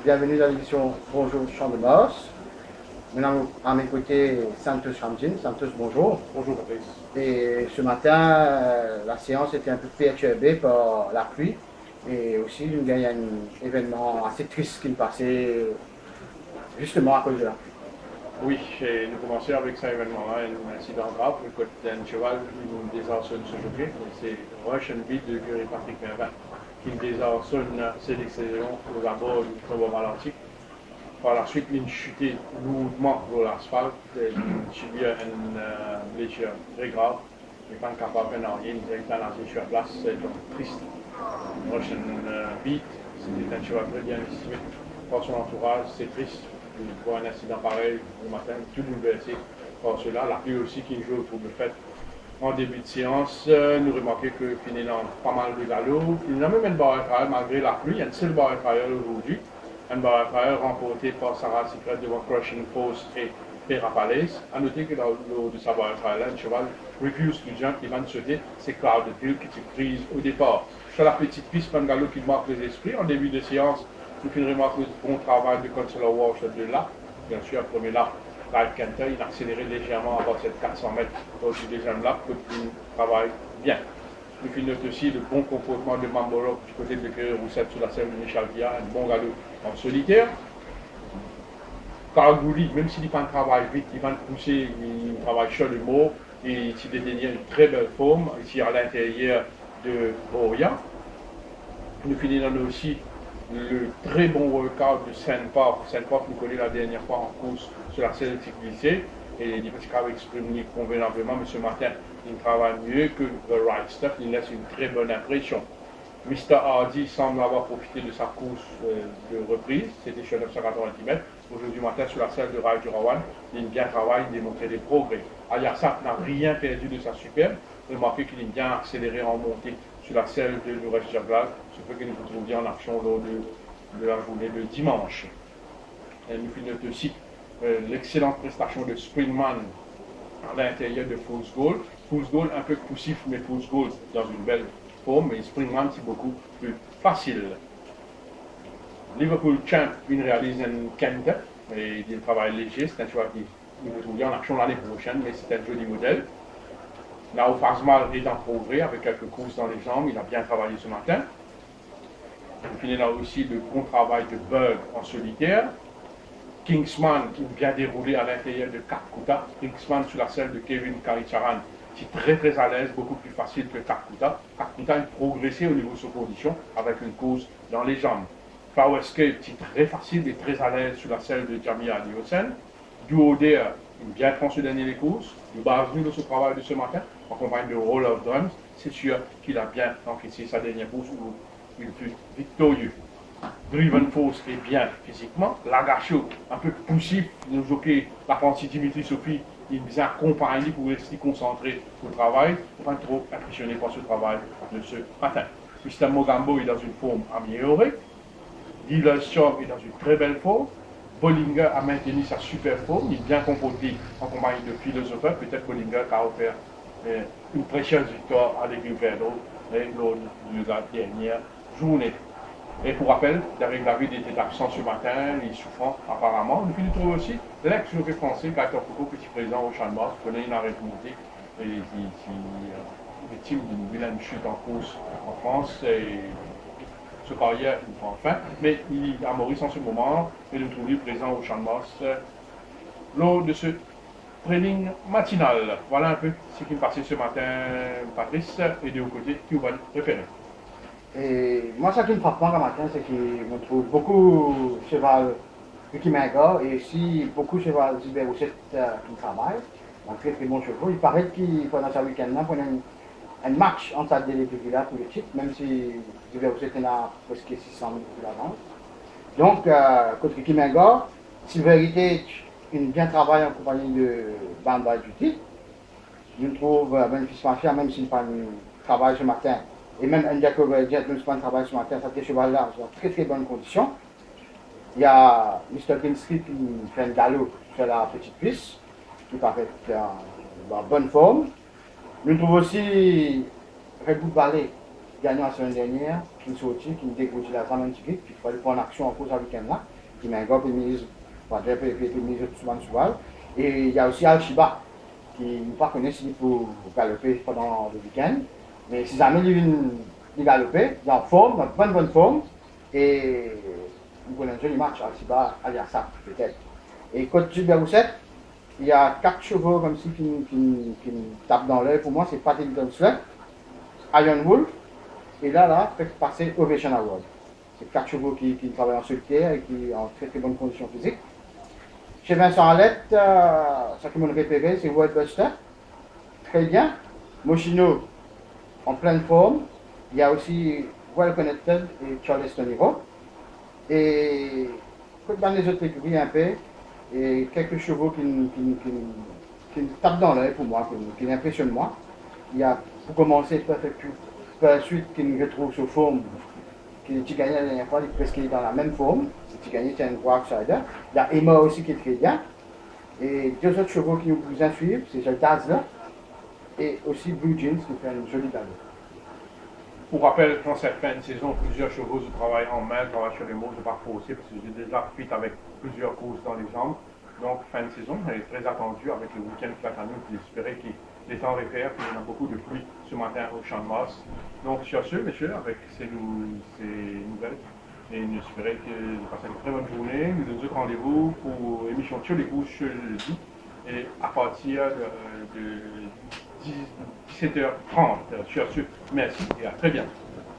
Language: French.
Bienvenue dans l'émission Bonjour Champ de Mars. Maintenant, à mes côtés, Santos Ramjin. Santos, bonjour. Bonjour Patrice. Et ce matin, la séance était un peu perturbée par la pluie. Et aussi, il y a un événement assez triste qui me passait justement à cause de la pluie. Oui, et nous commençons avec cet événement-là, un incident grave, le côté d'un cheval qui nous désarçonne ce journée, c'est Russian Beat de Gary Patrick Mervin, qui nous désarçonne ses décisions aux abords du tremblement atlantique. Par la suite, il a chuté lourdement sur l'asphalte, il a subi une blessure très grave, il n'est pas capable de rien, il a été lancé sur la place, c'est donc triste. Russian Beat, c'était un cheval très bien estimé par son entourage, c'est triste. On voit un accident pareil le matin, tout bouleversé par cela. La pluie aussi qui joue autour de fait. En début de séance, nous remarquons que Finet a pas mal de galop. Il a même une barre à travail malgré la pluie. Il y a une seule barre à travail aujourd'hui. Une barre à travail remportée par Sarah Secret devant Crushing Force et Pera Palace. A noter que dans l'eau de sa barre à travail, un cheval refuse le jump qui va de sauter. C'est Cloud de Hill qui se prise au départ. Sur la petite piste, un galop qui marque les esprits. En début de séance, nous remarque le bon travail de Consuelo Walsh de là. Bien sûr, premier lap, Clive Kenter, il a accéléré légèrement avant cette 400 mètres au-dessus des jeunes laps, il travaille bien. Nous notons aussi le bon comportement de Mamboro du côté de Cœur Roussette sous la selle de Michel Villa, un bon galop en solitaire. Carl Gouli, même s'il pas un travail vite, il va pousser, il travaille sur le mot, et il détenir une très belle forme ici à l'intérieur de Boria. Nous finissons aussi le très bon workout de Saint-Pop. Saint-Pop nous connaît la dernière fois en course sur la selle glissée et il a exprimé convenablement, mais ce matin, il travaille mieux que The Right Stuff, il laisse une très bonne impression. Mr. Hardy semble avoir profité de sa course de reprise, c'était sur 990 mètres. Aujourd'hui matin, sur la selle de Rai Jurawan, il a bien travaillé, il démontrait des progrès. Ayassat n'a rien perdu de sa superbe. Remarquez qu'il est bien accéléré en montée sur la selle de Nourech-Jaglal, ce fait que nous vous trouvions en action lors de la journée de dimanche. Et nous finissons aussi l'excellente prestation de Springman à l'intérieur de Fool's Gold. Fool's Gold un peu poussif, mais Fool's Gold dans une belle forme, mais Springman c'est beaucoup plus facile. Liverpool Champ, il réalise un Kent, et il travaille léger, c'est un choix qui nous retrouvions en action l'année prochaine, mais c'est un joli modèle. Nao Fazmal est en progrès avec quelques courses dans les jambes, il a bien travaillé ce matin. On finit là aussi le bon travail de Berg en solitaire. Kingsman qui bien déroulé à l'intérieur de Kakuta. Kingsman sur la selle de Kevin Karicharan, qui est très à l'aise, beaucoup plus facile que Kakuta. Kakuta a progressé au niveau de ses conditions avec une course dans les jambes. Flower Escape, qui est très facile et très à l'aise sur la selle de Jamia Diosen. Duo Dare, il bien prend ce dernier les courses. Il base nous de ce travail de ce matin en compagnie de Roll of Drums. C'est sûr qu'il a bien encaissé sa dernière course où il fut victorieux. Driven Force est bien physiquement. Lagacho, un peu poussif, le jockey, la pensée Dimitri Sophie, il est bien accompagné pour rester concentré au travail. Il ne faut pas trop impressionné par ce travail de ce matin. Mr. Mogambo est dans une forme améliorée. Dealer Storm est dans une très belle forme. Bollinger a maintenu sa super forme, il est bien comporté en compagnie de philosopheurs. Peut-être Bollinger qui a offert une précieuse victoire avec Riverdo lors de la dernière journée. Et pour rappel, Derek David était absent ce matin, il est souffrant apparemment. Nous trouve aussi l'ex-jockey français, Gaëtan Foucault, petit président au Champ de Mars, connaît une arrêt montée et qui est victime d'une vilaine chute en course en France. Et ce carrière une fois enfin, mais il est à Maurice en ce moment, et nous trouvons présent au Champ de Mars lors de ce training matinal. Voilà un peu ce qui me passait ce matin, Patrice, et de l'autre côté, qui vous va repérer. Et moi, ce qui me frappe le matin, c'est qu'on trouve beaucoup de cheval Ricky Menga et aussi beaucoup de cheval Gilbert Roussette qui travaillent. Un très très bon chevaux. Il paraît qu'il pendant ce week-end-là, pendant un match entre sa déléguée là pour le titre, même si Gilbert Roussette en a presque 600 000 pour l'avance. Donc, contre Ricky Menga, Silver Heritage, il bien travaillé en compagnie de Bamba du titre. Je trouve bénéfice mafia, même s'il n'a pas travail ce matin. Et même Undercover Gentleman travaille ce matin, ça fait cheval-là, dans très très bonnes conditions. Il y a Mr. Kinski qui fait un galop sur la petite piste, qui paraît en bonne forme. Nous trouvons aussi Red Bull Valley, gagnant la semaine dernière, qui est sorti, qui nous dégoûte la Zaman Tigric, qui fallait prendre action en course à week-end là. qui m'a encore mise, mise souvent souvent. Et il y a aussi Al-Shiba, qui ne pas connaît si pour galoper pendant le week-end. Mais si jamais il galoper, il est en forme, dans une bonne forme, et vous prenez un joli match, Al-Shiba, Aliassa, peut-être. Et côté Gilbert Rousset, il y a 4 chevaux comme si qui tapent dans l'œil. Pour moi, c'est Paddington Slut, Iron Wolf, et là, fait passer Ovation Award. C'est 4 chevaux qui travaillent en solitaire et qui ont très très bonnes conditions physiques. Chez Vincent Alette, ce qui m'a repéré, c'est World Buster. Très bien. Moschino, en pleine forme. Il y a aussi Well Connected et Charleston Hero. Et dans les autres écuries un peu, et quelques chevaux qui tapent dans l'œil pour moi, qui impressionnent moi. Il y a, pour commencer, Perfect par la suite, qui nous retrouve sous forme, qui gagnait la dernière fois, il est presque dans la même forme. C'est qui gagnait, c'est un gros outsider. Il y a Emma aussi qui est très bien. Et 2 autres chevaux qui nous vous suivre, c'est Jaltaz là, et aussi Blue Jeans qui fait une jolie balle. Pour rappel, dans cette fin de saison, plusieurs chevaux se travaillent en main, travaillent sur les mots, je ne vais pas aussi parce que j'ai déjà fit avec plusieurs courses dans les jambes. Donc, fin de saison, elle est très attendue avec le week-end Platano. J'espérais que les temps réfèrent, qu'il y en a beaucoup de pluie ce matin au Champ de Mars. Donc, sur ce, messieurs, avec ces nouvelles, et nous espérons que vous passez une très bonne journée. Nous nous donnons rendez-vous pour l'émission sur les courses jeudi et à partir de 17h30. Sur ce, merci et à très bientôt.